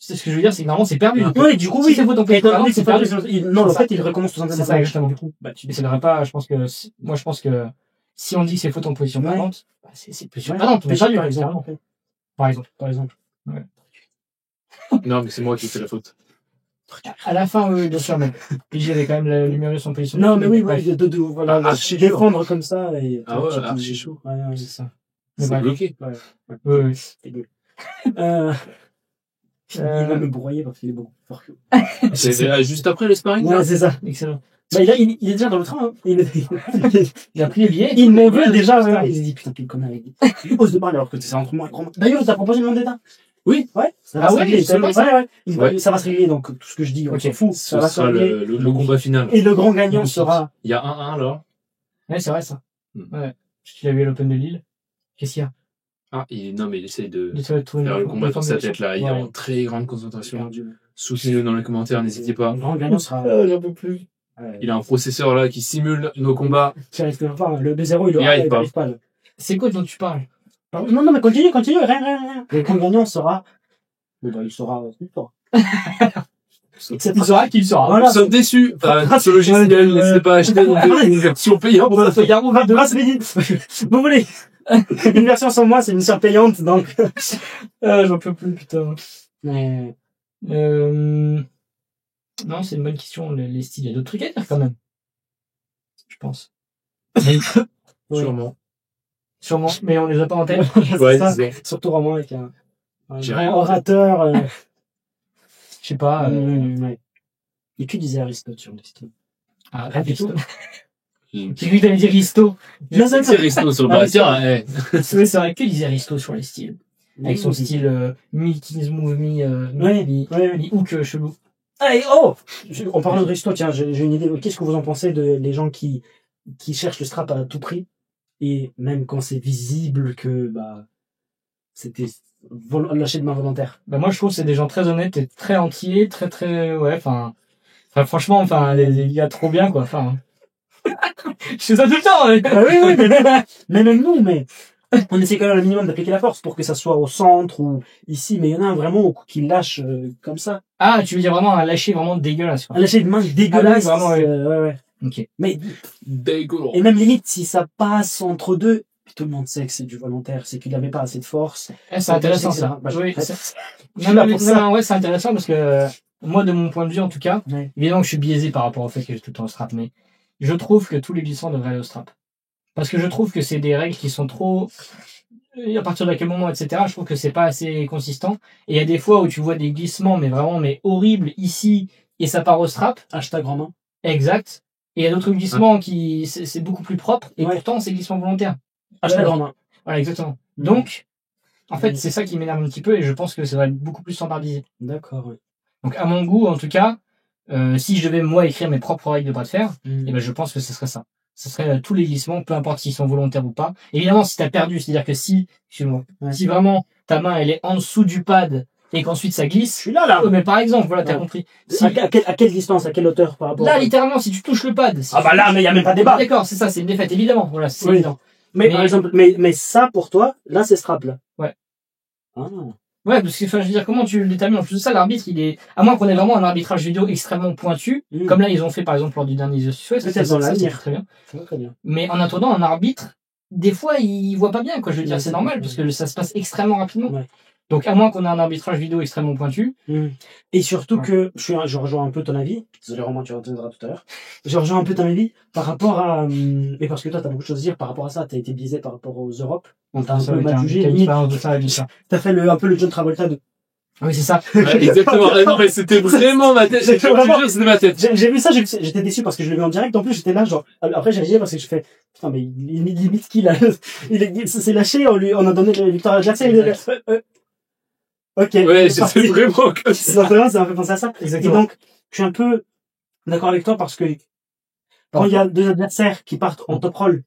C'est ce que je veux dire, c'est que normalement, c'est perdu. Oui, du coup, oui. C'est faute en position parlante, c'est perdu. Non, en fait, il recommence tout simplement. C'est ça, exactement. Du coup, ça devrait pas, je pense que, si on dit que c'est faute en position parlante, c'est position parlante, mais pas par exemple. Ouais. Non, mais c'est moi qui fais la faute. À la fin, oui, bien sûr, mais puis j'avais quand même l'humérus en position. Non, mais oui, voilà, défendre comme ça. Et, archi chaud. Ouais, c'est ça. C'est bloqué. Oui. C'est nul. Il va me broyer parce qu'il est beaucoup plus fort que moi. C'est juste après le sparring. Ouais, c'est ça. Excellent. Il est déjà dans le train. Il a pris les billets. Il m'en veut déjà. Il s'est dit, putain, quel connard. Il ose de parler alors que c'est entre moi et grand. D'ailleurs, t'as proposé le nom d'État? Oui. Ouais. Ça va se régler. Ça va se régler, donc tout ce que je dis, on s'en fout. Ça va se régler. Le combat final. Et le grand gagnant sera. Il y a 1-1 là. Ouais, c'est vrai ça. Ouais. Tu l'as vu à l'Open de Lille. Qu'est-ce qu'il y a? Non, mais il essaye de faire le combat sur sa tête là. Il est en très grande concentration. Soutenez-le dans les commentaires, n'hésitez pas. Le grand gagnant sera. J'en peux plus. Il a un processeur là qui simule nos combats. Tu arrives pas. Le 2-0, il arrive pas. C'est quoi dont tu parles? Non, mais continue, rien. Le grand gagnant sera. Il sera. Il saura qui il sera. Voilà. Nous sommes déçus. Ce logiciel, n'hésitez pas à acheter une version payante. On va grâce Médine. Vous voulez une version sans moi, c'est une version payante, donc. J'en peux plus, putain. Mais. Non, c'est une bonne question, les styles. Il y a d'autres trucs à dire quand même. Je pense. Sûrement, mais on les a pas en tête. Ouais, surtout Romain avec un grand orateur. Je sais pas. Ouais. Et que disait Aristote sur le style? Aristote. J'ai cru que t'allais dire Risto. C'est Risto sur le bras. Tiens, c'est vrai, que disait Risto sur les styles? Avec son style mi-King's Move, mi-hook chelou. Hey, en parlant de Risto, tiens, j'ai une idée. Qu'est-ce que vous en pensez des gens qui qui cherchent le strap à tout prix. Et même quand c'est visible que, c'était lâché de main volontaire. Moi, je trouve que c'est des gens très honnêtes et très entiers, très, ouais, enfin, franchement, les gars, trop bien, quoi, je fais ça tout le temps, oui, mais même nous, on essaie quand même le minimum d'appliquer la force pour que ça soit au centre ou ici, mais il y en a un vraiment qui lâche comme ça. Ah, tu veux dire vraiment un lâcher vraiment dégueulasse, quoi. Un lâcher de main dégueulasse. Ah, oui, vraiment, ouais. Ok. Mais, dégueulasse. Et même limite, si ça passe entre deux, tout le monde sait que c'est du volontaire, c'est qu'il n'avait pas assez de force. C'est intéressant, ça. Oui, ouais, c'est intéressant parce que, moi, de mon point de vue, en tout cas, évidemment que je suis biaisé par rapport au fait que j'ai tout le temps le strap, mais je trouve que tous les glissants devraient aller au strap. Parce que je trouve que c'est des règles qui sont trop, à partir de quel moment, etc., je trouve que c'est pas assez consistant. Et il y a des fois où tu vois des glissements, mais horribles ici, et ça part au strap. Hashtag grand main. Exact. Et il y a d'autres glissements qui, c'est beaucoup plus propre, et pourtant, c'est glissement volontaire. Hashtag grand main. Voilà, exactement. Donc, en fait, c'est ça qui m'énerve un petit peu, et je pense que ça va être beaucoup plus standardisé. D'accord, oui. Donc, à mon goût, en tout cas, si je devais, moi, écrire mes propres règles de bras de fer, je pense que ce serait ça. Ce serait tous les glissements, peu importe s'ils sont volontaires ou pas. Évidemment, si t'as perdu, c'est-à-dire que si vraiment ta main, elle est en dessous du pad, et qu'ensuite ça glisse. Je suis là. Mais par exemple, voilà, t'as compris. À quelle distance, à quelle hauteur par rapport là, littéralement, si tu touches le pad. Là, mais il y a même pas de débat. D'accord, c'est ça, c'est une défaite, évidemment. Voilà, c'est évident. Mais par exemple, mais ça, pour toi, là, c'est strap, là. Ouais. Ah. Ouais, parce que, je veux dire, comment tu le détermines? En plus de ça, l'arbitre, à moins qu'on ait vraiment un arbitrage vidéo extrêmement pointu, comme là, ils ont fait, par exemple, lors du dernier The Suez, c'est très bien. Très bien. Mais en attendant, un arbitre, des fois, il voit pas bien, quoi. Je veux dire, c'est normal, parce que ça se passe extrêmement rapidement. Ouais. Donc, à moins qu'on ait un arbitrage vidéo extrêmement pointu. Et surtout que, je rejoins un peu ton avis. Désolé, Romain, tu reviendras tout à l'heure. Je rejoins un peu ton avis par rapport à, et parce que toi, t'as beaucoup de choses à dire par rapport à ça. T'as été biaisé par rapport aux Europes. On t'a un peu mal jugé. T'as fait un peu le John Travolta de. Oui, c'est ça. Ouais, exactement. Non, mais c'était vraiment ma tête. C'était ma tête. J'ai vu ça, j'étais déçu parce que je l'ai vu en direct. En plus, j'étais là, genre, après, j'ai rigolé parce que je fais, putain, mais limite qui, là? Il s'est lâché, on a donné la victoire à Jackson. Ok. Ouais, c'était vraiment comme ça. Vraiment, ça m'a fait penser à ça. Exactement. Et donc, je suis un peu d'accord avec toi parce que quand il y a deux adversaires qui partent en top roll,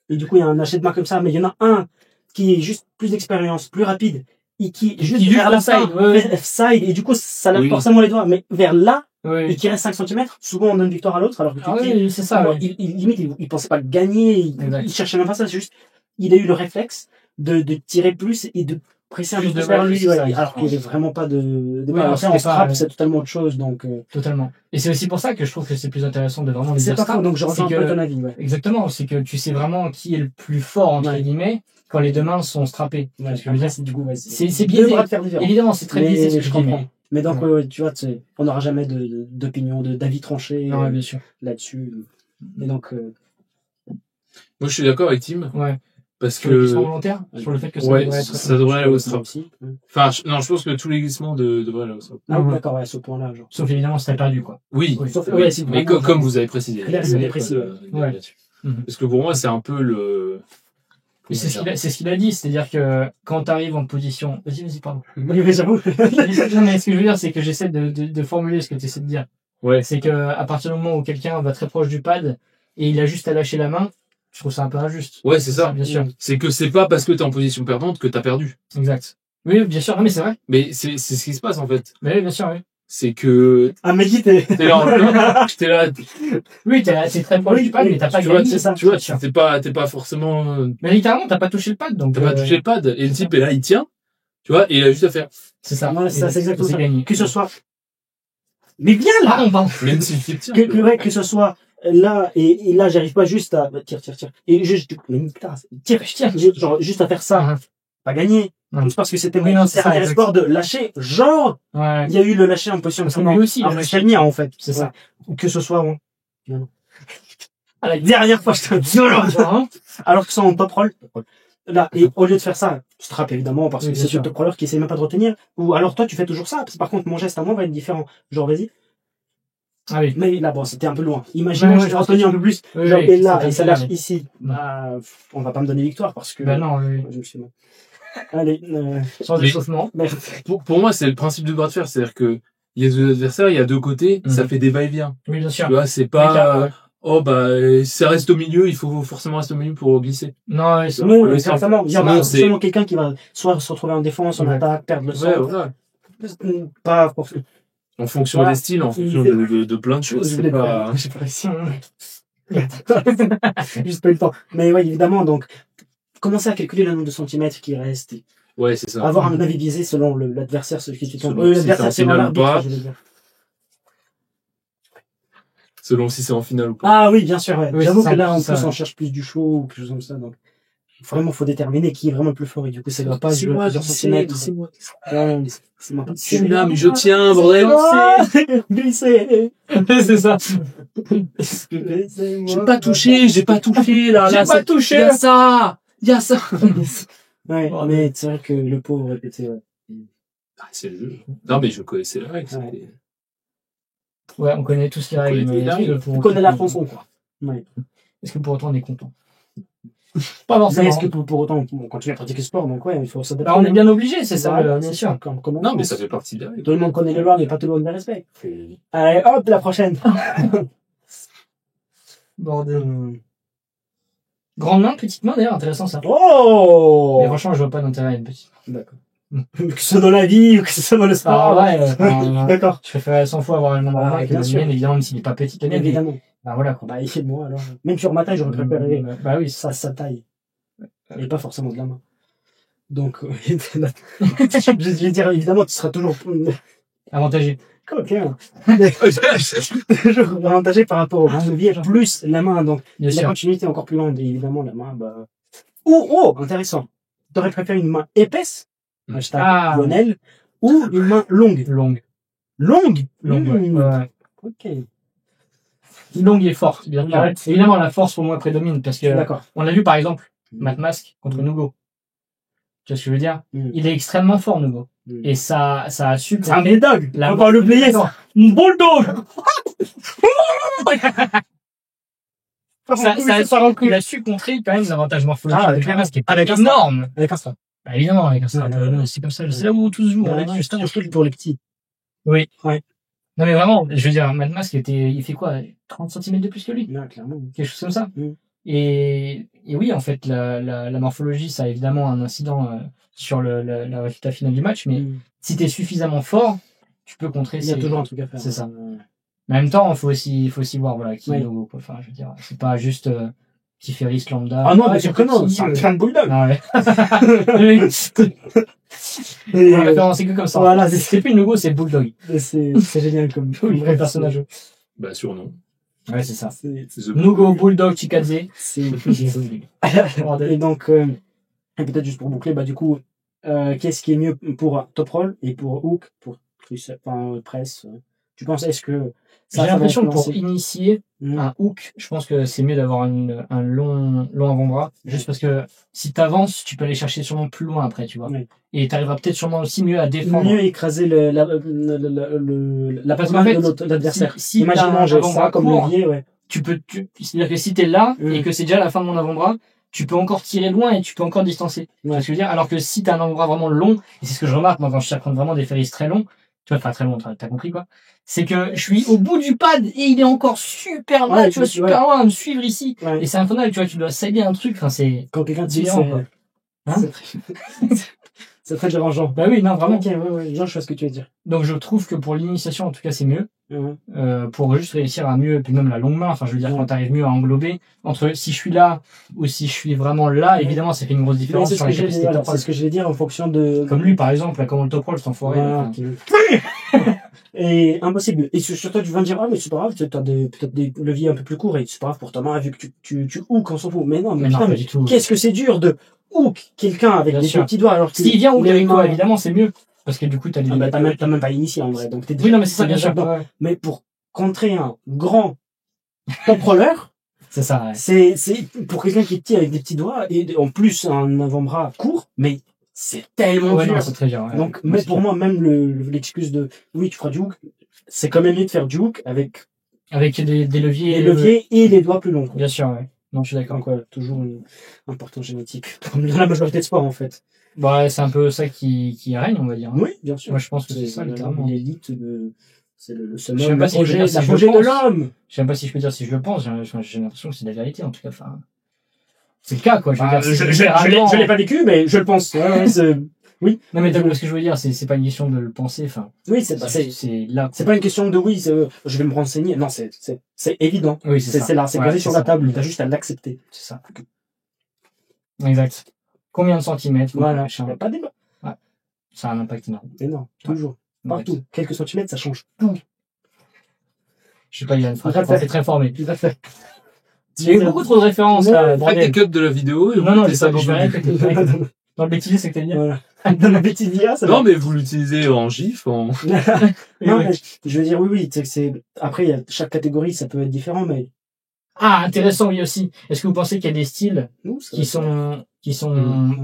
et du coup, il y a un lâcher de main comme ça, mais il y en a un qui est juste plus d'expérience, plus rapide, et qui juste vers la side, et du coup, ça lâche forcément les doigts, mais vers là, et qui reste 5 cm, souvent on donne victoire à l'autre, alors que c'est ça. Alors, il pensait pas le gagner, il cherchait même pas ça, c'est juste, il a eu le réflexe de tirer plus et de presser un peu plus vers lui, alors qu'il n'y avait vraiment pas de en strap, c'est totalement autre chose, donc, Totalement. Et c'est aussi pour ça que je trouve que c'est plus intéressant de vraiment les dire strap. Donc je rejoins un peu ton avis, Exactement, c'est que tu sais vraiment qui est le plus fort, entre guillemets, quand les deux mains sont strappées. Parce que je veux dire, c'est du coup, c'est biaisé. Évidemment, c'est très biaisé, ce que je comprends. Mais donc, tu vois, on n'aura jamais d'opinion, d'avis tranché, bien sûr. Là-dessus. Et donc, moi, je suis d'accord avec Tim. Ouais. Parce sur les glissements volontaires, sur le fait que ça devrait aller au strap. Enfin, je pense que tous les glissements devraient aller au strap. Ah, d'accord, à ce point-là, genre. Sauf évidemment si t'as perdu, quoi. Oui. Mais comme vous avez précisé. Parce que pour moi, c'est un peu le. C'est ce qu'il a dit, c'est-à-dire que quand t'arrives en position. Vas-y, pardon. Mais j'avoue. Non, mais ce que je veux dire, c'est que j'essaie de formuler ce que tu essaies de dire. Ouais. C'est que à partir du moment où quelqu'un va très proche du pad et il a juste à lâcher la main, je trouve ça un peu injuste. Ouais, c'est ça. Bien sûr. C'est que c'est pas parce que t'es en position perdante que t'as perdu. Exact. Oui, bien sûr. Non, mais c'est vrai. Mais c'est ce qui se passe, en fait. Mais oui, bien sûr, oui. C'est que... Ah, mais t'es là. Oui, t'es très proche du pad, mais t'as pas gagné. C'est ça. Tu vois, t'es pas forcément... Mais littéralement, t'as pas touché le pad, donc... T'as pas touché le pad. Et le type est là, il tient. Tu vois, et il a juste à faire... C'est ça. Ouais, c'est exactement ça. Gagné. Que ce soit... Mais viens là! Même si le type tient. Que ce soit... Là, et là, j'arrive pas juste à, tire. Et juste, mais putain, tire, genre, juste à faire ça. Pas gagné. Juste parce que c'était un sport de lâcher. Genre, il y a eu le lâcher en position de lui aussi, en fait. C'est ça. Ou que ce soit, à la dernière fois, je te violent. Alors que ça en top roll. Là, et au lieu de faire ça, strap évidemment, parce que c'est le top roller qui essaie même pas de retenir. Ou alors toi, tu fais toujours ça. Par contre, mon geste à moi va être différent. Genre, vas-y. Ah oui. Mais là, bon, c'était un peu loin. Imaginons que je retenu un peu plus. Genre, et là, et ça lâche ici. On va pas me donner victoire parce que. Non, oui. Je me suis mal. Allez, sans échauffement. Pour moi, c'est le principe de bras de fer. C'est-à-dire que, il y a deux adversaires, il y a deux côtés, ça fait des va-et-vient. Oui, bien sûr. Tu vois, c'est pas, oh, bah, ça reste au milieu, il faut forcément rester au milieu pour glisser. Non, certainement. Il y a forcément quelqu'un qui va soit se retrouver en défense, en attaque, perdre le centre. Voilà. Pas forcément. En fonction des styles, en fonction de plein de choses. J'ai pas réussi. Juste pas eu le temps. Mais ouais, évidemment, donc, commencer à calculer le nombre de centimètres qui reste. Ouais, c'est ça. Avoir un avis biaisé selon l'adversaire, ce qui tu tombes. L'adversaire, c'est l'arbitre, je veux dire. Selon si c'est en finale ou pas. Ah oui, bien sûr, ouais. Oui, j'avoue que là, en plus, on cherche plus du show ou quelque chose comme ça, donc. Vraiment, faut déterminer qui est vraiment le plus fort, et du coup, ça doit pas jouer plusieurs centimètres. C'est moi. Je suis là, mais je tiens, bordel. Glissé. C'est ça. J'ai pas touché, là. J'ai pas touché. Il y a ça. Ouais, mais c'est vrai que le pauvre répétait, ouais. Ah, c'est le jeu. Non, mais je connaissais la règle. Ouais, on connaît tous les règles. On connaît la chanson, quoi. Ouais. Est-ce que pour autant on est content? Pas forcément. Est-ce que pour autant on continue à pratiquer le sport, donc ouais, il faut s'adapter. On est bien obligé, c'est ça, bien sûr. Non, mais ça fait partie de la règle. Tout le monde connaît les lois, mais pas tout le monde les respecte. Allez, hop, la prochaine. Bordel. Grande main, petite main, d'ailleurs, intéressant ça. Oh! Mais franchement, je vois pas d'intérêt à une petite. D'accord. Que ce soit dans la vie ou que ce soit dans le sport. Ah ouais, d'accord. Je préfère 100 fois avoir une main normale que la mienne, évidemment, même s'il n'est pas petit. Évidemment. Bah voilà, quoi. Bah, moi, alors. Même sur ma taille, j'aurais préféré. Bah oui. Sa taille. Et pas forcément de la main. Donc, je vais dire, évidemment, tu seras toujours avantagé. Coquin. Toujours avantagé par rapport au grand levier, plus la main, donc la continuité est encore plus longue, et évidemment, la main, bah. Oh, intéressant. T'aurais préféré une main épaisse, Lionel, ou une main longue? Longue? Ouais. Ok. Longue et forte, bien sûr. Évidemment, la force pour moi prédomine, parce que, on l'a vu par exemple, Matt Mask contre Nugo. Tu vois ce que je veux dire? Il est extrêmement fort, Nugo. Et ça a su. C'est un bulldog! On va l'oublier, ça! Un bulldog! Il a su contrer quand même l'avantage morphologique de Matt Mask, qui est énorme. Avec un strap. Bah, évidemment, avec un strap. C'est comme ça. C'est là où tout se joue. Juste un truc pour les petits. Oui. Ouais. Non, mais vraiment, je veux dire, Matt Mask il fait quoi? 30 cm de plus que lui? Non, clairement. Quelque chose comme ça. Et oui, en fait, la morphologie, ça a évidemment un incident sur la résultat final du match, mais si t'es suffisamment fort, tu peux contrer. Il y a toujours un truc à faire. C'est ça. Mais en même temps, il faut aussi voir, voilà, qui est Nugo, quoi. Enfin, je veux dire, c'est pas juste petit ferris lambda. Ah non, bien sûr que non, c'est un train de bulldog. Ah ouais. C'est que comme ça. Voilà, c'est plus Nugo, c'est bulldog. C'est génial comme vrai personnage. Bah, surnom. Ouais, c'est ça. Nugo, bulldog, Chikadze. C'est et donc, et peut-être juste pour boucler, bah, du coup, qu'est-ce qui est mieux pour top roll et pour hook, pour presse? Tu penses, est-ce que j'ai l'impression que pour initier un hook, je pense que c'est mieux d'avoir un long avant-bras, juste parce que si t'avances, tu peux aller chercher sûrement plus loin après, tu vois. Et t'arriveras peut-être sûrement aussi mieux à défendre. Mieux écraser la passe de l'adversaire. Si imaginons, j'ai ça comme levier, ouais. C'est-à-dire que si t'es là, et que c'est déjà la fin de mon avant-bras, tu peux encore tirer loin et tu peux encore distancer. Tu vois ce que je veux dire? Alors que si t'as un avant-bras vraiment long, et c'est ce que je remarque, moi, quand je prendre vraiment des ferries très longs, tu vois, enfin, très long, t'as compris, quoi. C'est que je suis au bout du pad et il est encore super loin, tu vois, super loin à me suivre ici. Et c'est infernal, tu vois, tu dois saigner un truc, enfin, c'est. Quand quelqu'un te suit, c'est très dérangeant. Bah oui, non, vraiment. Ok, ouais, je vois ce que tu veux dire. Donc, je trouve que pour l'initiation, en tout cas, c'est mieux. Pour juste réussir à mieux, puis même la longue main, enfin, je veux dire, quand t'arrives mieux à englober, entre si je suis là ou si je suis vraiment là, évidemment, ça fait une grosse différence sur la capacité de top roll. C'est ce que je vais dire en fonction de. Comme lui, par exemple, comment le top roll, c'est enfoiré. Et impossible. Et sur toi, tu vas me dire, ah, mais c'est pas grave, tu as peut-être des leviers un peu plus courts et c'est pas grave pour ta main, vu que tu hook, on s'en fout. Mais non, mais putain, qu'est-ce que c'est dur de hook quelqu'un avec des petits doigts alors s'il vient hook avec toi, évidemment, c'est mieux. Parce que du coup, t'as même pas initié, en vrai. Donc, oui, non, mais c'est ça, bien sûr. Mais pour contrer un grand top roller, c'est ça, ouais. C'est pour quelqu'un qui est petit avec des petits doigts et en plus un avant-bras court, mais c'est tellement dur. Non, c'est très dur. Ouais. Donc, mais pour moi, même l'excuse de oui, tu feras du hook, c'est quand même mieux de faire du hook avec des leviers. Des leviers et les doigts plus longs. Bien sûr, ouais. Non, je suis d'accord. Donc, ouais, toujours important génétique. Comme dans la majorité de sports, en fait. Bah, c'est un peu ça qui règne, on va dire. Oui, bien sûr. Moi, je pense que c'est ça, littéralement. L'élite C'est le summum, l'apogée de l'homme. Je sais même pas si je peux dire si je le pense. J'ai l'impression que c'est la vérité, en tout cas. Enfin, c'est le cas, quoi. Je l'ai pas vécu, mais je le pense. Oui. Non, mais ce que je veux dire, c'est pas une question de le penser, enfin. Oui, c'est là. C'est pas une question de oui, je vais me renseigner. Non, c'est évident. Oui, c'est là, c'est posé sur la table. T'as juste à l'accepter. C'est ça. Exact. Combien de centimètres? Voilà. Pas de débat. Ouais. Ça a un impact énorme. Énorme. Toujours. Partout. Ouais. Quelques centimètres, ça change tout. Je sais pas, Yann, c'est très formé. Tout à fait. Il y a eu beaucoup trop de références, là. Faites des cuts de la vidéo et non, je vais rien cutter. Dans le bêtisier, c'est que t'as dit. Voilà. Dans le bêtisier, ça non, mais vous l'utilisez en GIF, non, mais je veux dire, oui, après, il y a chaque catégorie, ça peut être différent, mais. Ah, intéressant, oui, aussi. Est-ce que vous pensez qu'il y a des styles qui sont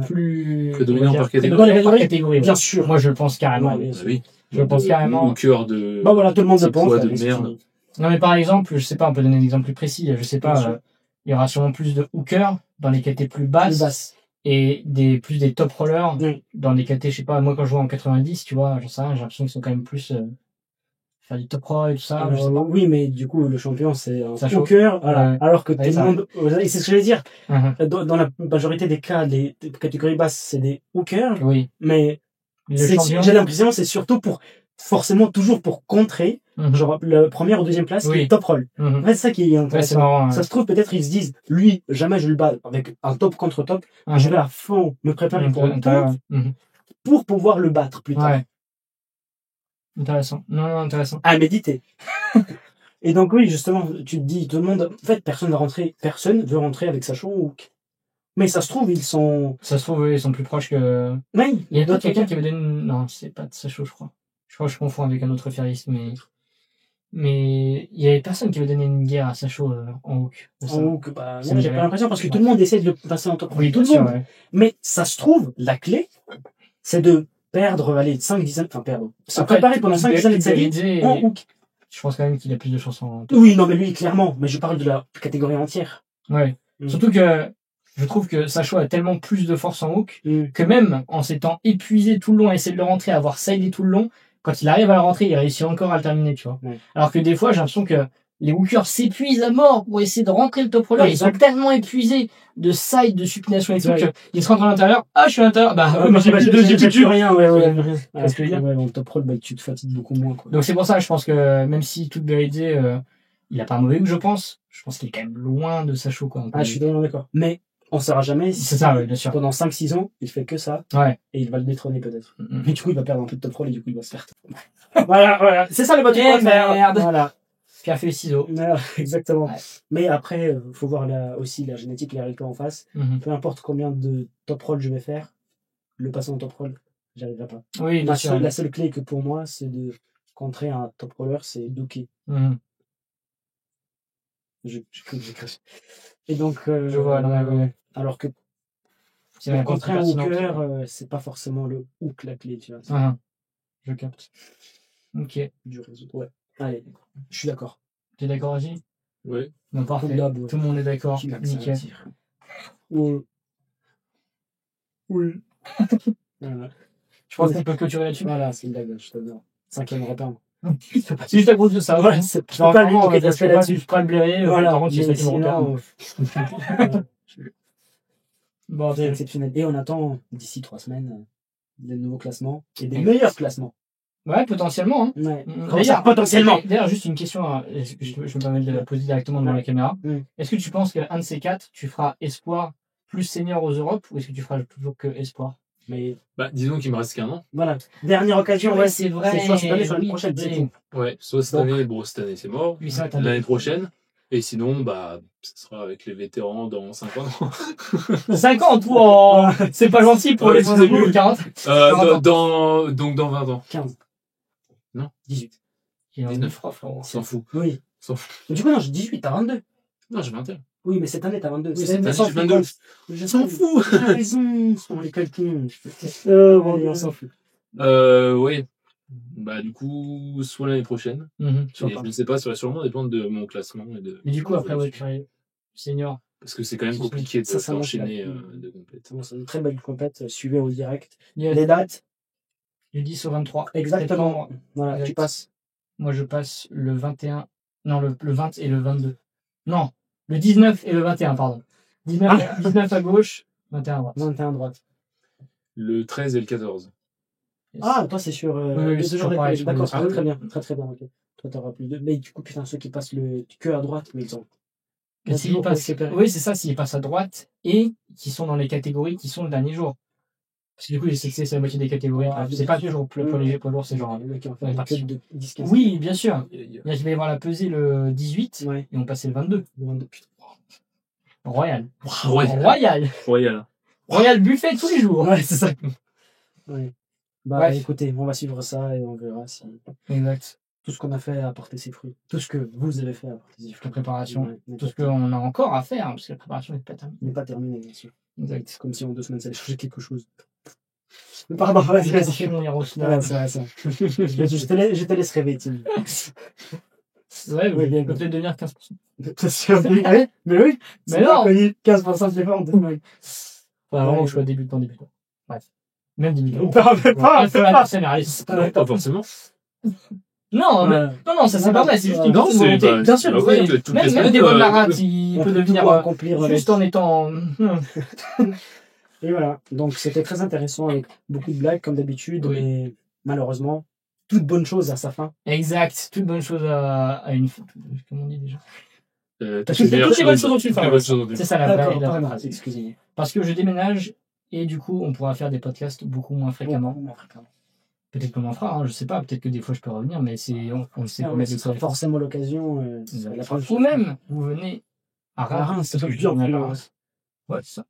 plus dominants par catégorie? Bien sûr. Moi, je le pense carrément. Oui. Je le pense carrément. Au cœur de. Bah voilà, tout le monde le pense. De merde. Non, mais par exemple, je sais pas, on peut donner un exemple plus précis. Je sais pas, il y aura sûrement plus de hookers dans les catés plus basses. Et plus des top rollers dans des catés, je sais pas, moi quand je vois en 90, tu vois, j'en sais rien, j'ai l'impression qu'ils sont quand même plus faire du top roll et tout ça. Oui, mais du coup, le champion, c'est un hooker, alors que tout le monde, et c'est ce que je veux dire, dans la majorité des cas, des catégories basses, c'est des hookers, mais j'ai l'impression c'est surtout forcément toujours pour contrer, genre la première ou deuxième place qui est top roll. En fait, c'est ça qui est intéressant. Ça se trouve, peut-être ils se disent, lui, jamais je le bats avec un top contre top, je vais à fond me préparer pour le top pour pouvoir le battre plus tard. Intéressant. Non, intéressant. À méditer. Et donc oui, justement, tu te dis, tout le monde, en fait, personne veut rentrer avec Sacho ou Hook. Mais ça se trouve, ils sont plus proches que. Oui. Il y a d'autres quelqu'un qui avait donné non, c'est pas de Sacho, je crois. Je crois que je confonds avec un autre ferriste, mais il y avait personne qui avait donné une guerre à Sacho en Hook. En Hook, j'ai pas l'impression parce que tout le monde essaie de le passer en top. Oui, tout le monde. Ouais. Mais ça se trouve, la clé, c'est de perdre, 5-10 années, perdre. Se préparer pendant 5-10 années de sa vie en Hook. Je pense quand même qu'il a plus de chances en top. Oui, non, mais lui, clairement. Mais je parle de la catégorie entière. Ouais. Surtout que je trouve que Sacho a tellement plus de force en Hook que même en s'étant épuisé tout le long à essayer de le rentrer, à avoir sidé tout le long, quand il arrive à le rentrer, il réussit encore à le terminer, tu vois. Alors que des fois, j'ai l'impression que les hookers s'épuisent à mort pour essayer de rentrer le top roller. Ils sont tellement épuisés de side, de supination et tout, qu'ils se rentrent à l'intérieur. Ah, je suis à l'intérieur. J'ai plus rien, Parce que le top roll, tu te fatigues beaucoup moins, quoi. Donc c'est pour ça, je pense que même si toute vérité, il a pas un mauvais hook, je pense qu'il est quand même loin de Sacho, quoi. Je suis totalement d'accord. Mais on saura jamais si c'est ça, bien sûr. Pendant 5-6 ans, il fait que ça. Et il va le détrôner peut-être. Mais du coup, il va perdre un peu de top roll et du coup, il va se faire. voilà. C'est ça le bottom roll. Merde. Voilà. Puis a fait les ciseaux. Exactement. Ouais. Mais après, faut voir aussi la génétique, les résultats en face. Peu importe combien de top roll je vais faire, le passer en top roll, j'arriverai pas. Oui, bien sûr. La seule clé que pour moi, c'est de contrer un top roller, c'est Dookie. J'ai craché. Et donc, je vois, alors que pour contrer un hooker, c'est pas forcément le hook la clé, tu vois. Je capte. Ok. Du réseau. Ouais. Allez, je suis d'accord. T'es d'accord aussi? Oui. Bon, parfait. Tout le monde est d'accord. Nickel. Oui. Voilà. Je pense qu'on peut clôturer là-dessus. Voilà, c'est une blague, je t'adore. 5e européen. C'est juste à cause de ça. Ouais, c'est pas lui qui est aspect là-dessus. Je prends le blairer. Voilà, par contre, c'est 5e européen. Bon, c'est exceptionnel. Et on attend d'ici 3 semaines des nouveaux classements et des meilleurs classements. Ouais, potentiellement. Hein. Ouais. Potentiellement. D'ailleurs, juste une question, je me permets de la poser directement devant la caméra. Est-ce que tu penses qu'un de ces 4, tu feras espoir plus senior aux Europes ou est-ce que tu feras toujours que espoir? Mais disons qu'il me reste qu'un an. Voilà. Dernière occasion, ouais, c'est vrai. C'est soit cette année, soit l'année prochaine, c'est tout. Ouais, soit cette année, cette année c'est mort. L'année prochaine. Et sinon, ce sera avec les vétérans dans 50 ans. 50, wow, c'est pas gentil pour les nouveaux 40. Donc dans 20 ans. 15. Non. 18. 19. On s'en fout. Oui. Du coup, non, j'ai 18, t'as 22. Non, j'ai 21. Oui, mais cette année, t'as 22. Oui, cette année, j'ai 22. Je s'en fous. T'as raison. On les calcule. On s'en fout. Oui. Du coup, soit l'année prochaine. Je ne sais pas, ça va sûrement dépendre de mon classement. Mais du coup, après, senior. Parce que c'est quand même compliqué de enchaîner de compète. C'est une très belle compète. Suivez au direct. Les dates. Du 10 au 23. Exactement. Voilà, tu passes. Moi, je passe le 21. Non, le 20 et le 22. Non, le 19 et le 21, pardon. 19 à gauche, 21 à droite. 21 à droite. Le 13 et le 14. Yes. Ah, toi, c'est sur oui, c'est toujours pareil. D'accord, très bien. Très bien. Okay. Toi, t'auras plus de. Mais du coup, putain, ceux qui passent que à droite, mais ils ont. Oui, c'est ça, s'ils passent à droite et qui sont dans les catégories qui sont le dernier jour. Parce que du coup, c'est la moitié des catégories. C'est pas toujours pour léger, pour lourd, c'est genre. De 10, 15. Oui, bien sûr. Il va y avoir la pesée le 18 et on passait le 22. Le 22, putain. Royal. Royal buffet tous les jours. Ouais, c'est ça. Ouais. Bah, écoutez, on va suivre ça et on verra si. Exact. Tout ce qu'on a fait a apporté ses fruits. Tout ce que vous avez fait a apporté ses fruits. La préparation. Tout ce qu'on a encore à faire, parce que la préparation n'est pas terminée. N'est pas terminée, bien sûr. Exact. C'est comme si en 2 semaines ça allait changer quelque chose. Mais pardon, vas-y. Ouais, c'est vrai, ça. Je te laisse rêver, Tim. Ouais, il peut peut-être devenir 15%. C'est sûr. Mais oui. Mais non. 15% de l'effort en 2 semaines. Faut vraiment que je sois débutant. Bref. Même débutant. Pas forcément. Non, ça c'est pas vrai, c'est juste une grande volonté. Bien sûr, même des bonnes marades, il peut devenir accomplir juste en étant. Et voilà. Donc c'était très intéressant avec beaucoup de blagues comme d'habitude, mais malheureusement, toute bonne chose a sa fin. Exact, toute bonne chose a une fin. Comment on dit déjà? Toutes les bonnes choses ont une fin. C'est ça la phrase, excusez-moi. Parce que je déménage et du coup on pourra faire des podcasts beaucoup moins fréquemment. Peut-être qu'on en fera, hein, je sais pas, peut-être que des fois je peux revenir, mais on sait pas. Ce sera forcément l'occasion. Ou même, vous venez à Reims, c'est dur. Ouais, c'est ça.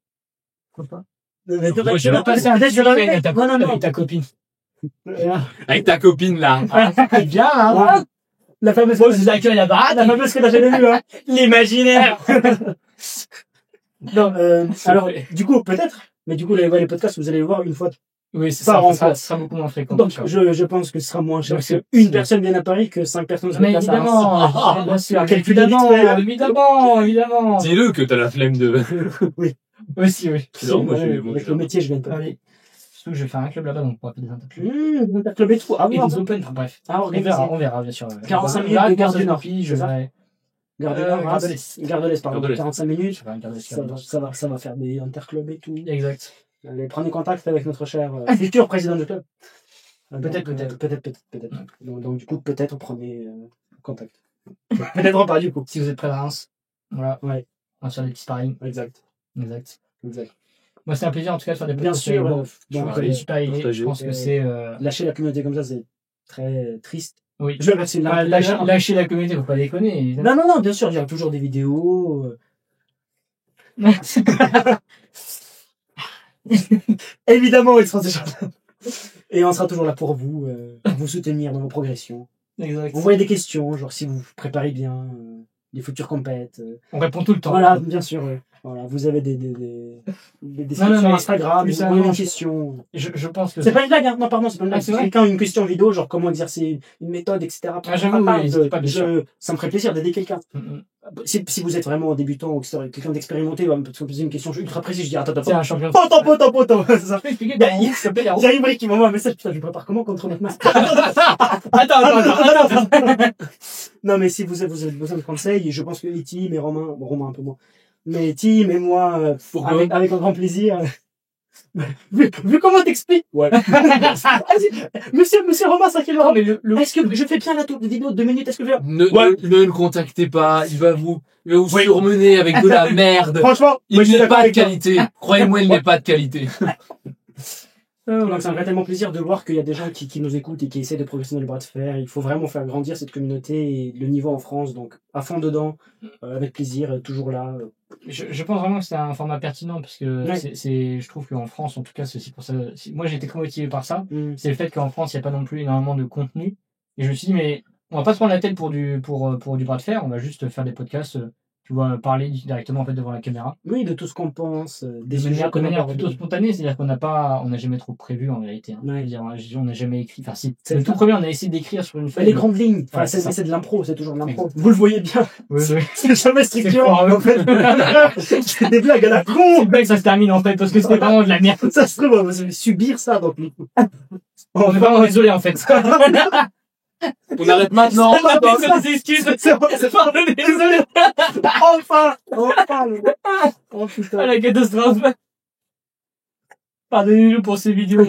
Pourquoi pas? Mais tu vas passer un test avec ta copine. Avec ta copine, là. C'est bien, hein? La fameuse pose d'accueil la baraque. La fameuse que t'as jamais vue, hein. L'imaginaire. Non, alors, du coup, peut-être. Mais du coup, les podcasts, vous allez les voir une fois. Oui, c'est ça. Ça sera beaucoup moins fréquent. Donc, je pense que ce sera moins cher que une personne vient à Paris que 5 personnes se déplacent à Reims. Bien sûr. Évidemment. Dis-le que t'as la flemme de. Oui. Aussi, oui. Avec le métier, je viens de parler. Surtout que je vais faire un club là-bas, donc on pourra faire des interclubs. Interclub et tout. Ah oui, des open, bref. On verra, bien sûr. 45 minutes de Gare du Nord. Je vais. Gare de l'Est, pardon. 45 minutes. Ça va faire des interclubs et tout. Exact. Allez, prenez contact avec notre cher futur président du club. Peut-être. Donc, du coup, peut-être prenez contact. Peut-être pas, du coup. Si vous êtes prêt à Reims. Voilà. Ouais. On va faire des petits sparring. Exact. Moi, c'est un plaisir, en tout cas, de faire des podcasts. Bien sûr. Donc, super idée. Je pense que c'est. Lâcher la communauté comme ça, c'est très triste. Oui. Je vais remercier lâcher la communauté, faut pas déconner. Non, bien sûr, il y a toujours des vidéos. Évidemment, ils seront déjà là. Et on sera toujours là pour vous soutenir dans vos progressions. Exact. Vous voyez des questions, genre si vous préparez bien les futures compètes. On répond tout le temps. Voilà, bien sûr. Voilà, vous avez des descriptions sur Instagram, vous avez une question. Je pense que c'est pas une blague, hein. Non, pardon, c'est pas une blague. C'est quelqu'un une question vidéo, genre comment exercer une méthode, etc. J'avoue, ça me ferait plaisir d'aider quelqu'un. Si vous êtes vraiment débutant ou quelqu'un d'expérimenté, on peut te poser une question ultra précise, je dis attends. C'est un champion. Potent. Ça fait expliquer. Il y a une brique qui m'envoie un message, putain, je me prépare comment contre notre masque. Attends. Non, mais si vous avez besoin de conseils, je pense que Tim et Romain un peu moins. Mais Tim et moi, avec un grand plaisir. Vu comment t'expliques. Ouais. Monsieur Romain, ça qu'il mais est-ce que je fais bien la vidéo de 2 minutes, est-ce que ne le contactez pas, il va vous surmener avec de la merde. Franchement, il n'est pas de qualité. Croyez-moi, il n'est pas de qualité. Donc ça me fait tellement plaisir de voir qu'il y a des gens qui nous écoutent et qui essaient de progresser dans le bras de fer. Il faut vraiment faire grandir cette communauté et le niveau en France. Donc à fond dedans, avec plaisir, toujours là. Je pense vraiment que c'est un format pertinent parce que je trouve qu'en France, en tout cas, c'est aussi pour ça. Moi, j'ai été très motivé par ça. C'est le fait qu'en France, il n'y a pas non plus énormément de contenu. Et je me suis dit, mais on va pas se prendre la tête pour du bras de fer. On va juste faire des podcasts. Tu vois, parler directement en fait devant la caméra. Oui, de tout ce qu'on pense, de manière plutôt spontanée, c'est-à-dire qu'on n'a jamais trop prévu en vérité. Hein. Ouais. On n'a jamais écrit. Enfin, si. Le tout premier, on a essayé d'écrire sur une feuille. Les grandes lignes. Enfin, c'est de l'impro, c'est toujours de l'impro. Vous le voyez bien. Oui. C'est jamais structurant en fait. C'est des blagues à la con. C'est ça se termine en fait parce que c'était vraiment de la merde. Ça se trouve, vous allez subir ça donc. On est vraiment désolé en fait. On arrête maintenant. On des excuses. C'est pardonné. Désolé. Enfin. Oh putain. La catastrophe. Pardonnez-nous pour ces vidéos.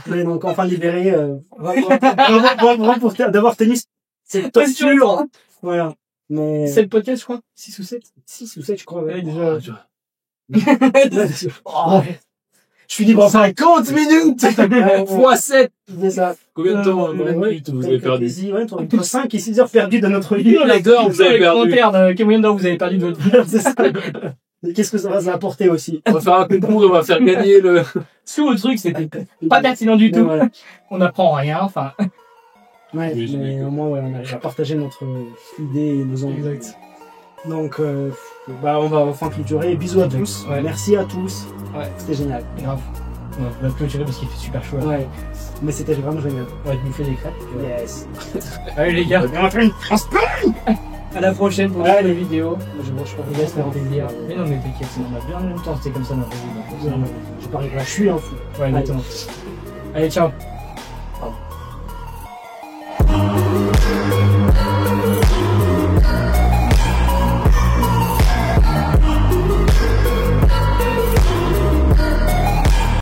Mais donc, enfin libéré, vraiment d'avoir tenu cette posture. Voilà. Mais... C'est le podcast, je crois. 6 ou 7. 6 ou 7, je crois, ouais. Déjà. Je suis libre. 50 minutes! Fois 7! C'est ça. Combien de temps? Combien de minutes vous avez perdu? Ouais, entre 5 et 6 heures perdues de notre vie. D'accord, vous avez perdu. Combien de temps vous avez perdu de votre vie? C'est ça. Qu'est-ce que ça va apporter aussi? On va faire un concours et on va faire gagner le... Sous le truc, c'était pas pertinent du tout. Voilà. On n'apprend rien, enfin. Ouais, oui, mais au moins, ouais, on arrive à partager notre idée et nos envies. Exact. Donc, on va enfin clôturer. Bisous à tous. Ouais. Merci à tous. Ouais. C'était génial. Grave. On va clôturer parce qu'il fait super chaud. Ouais. Mais c'était vraiment génial. On va te bouffer des crêpes. Yes. Allez les gars. On va faire une transparence. À la prochaine pour les vidéos. Je crois que c'est un délire. Mais non, mais t'inquiète, on a bien longtemps, c'était comme ça dans la vie. Je parie que là, je suis un fou. Ouais, exactement. Allez, ciao. Ciao.